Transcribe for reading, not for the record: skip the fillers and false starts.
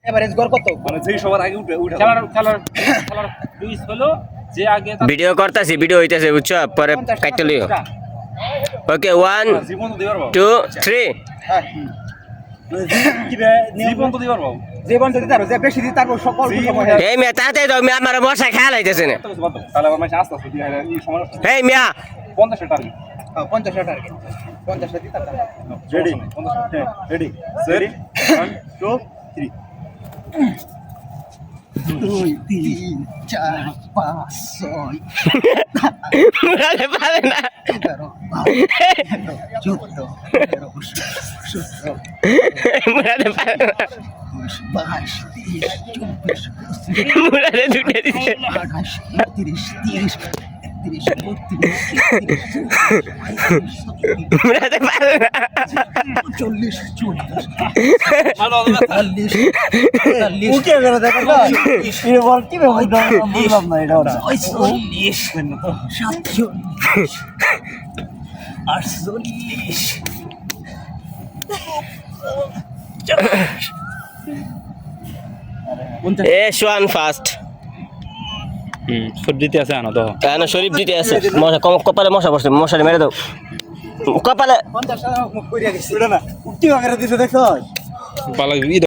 Average গড় কত? মানে যেই সবার আগে উঠে খেলার লুইস হলো যে আগে ভিডিও করতেছি, ভিডিও হইতেছে বুঝছো, পরে কাটতে লিও। ওকে 1 জীবন তো দিবার বাবু 2 3 হ্যাঁ কি রে জীবন তো দিবার বাবু জীবন যদি তার যে বেশি দিই তারপর সকল সময় এই মিয়া তাতে তো মিয়া আমার মশা খেয়াল হইতেছে না। তাহলে আবার মাসে আস্তে আস্তে দিয়ে এই সময় এই মিয়া 50 টার্গেট 50 টার্গেট 50 দিই তারপর রেডি 50 রেডি সেট 1 2 3 2 3 4 5 6 মুরাদে পারে না। 14 মুরাদে পারে না। 22 23 মুরাদে দুটে দিছে। 30 মুরাদে পারে না। 40 ওকে করে দেখো না এটা বল কি বুঝলাম না এটা ওরা 48 এ সোয়ান ফাস্ট। সর্দিতে আছে আনো তো কেন শরীফ দিতে আছে মশা কপালে মশা বসছে, মশারে মেরে দাও কপালে। 50 মুখ করিয়া গেছে না উঠতি বাগেরা দিছে দেখছ পালা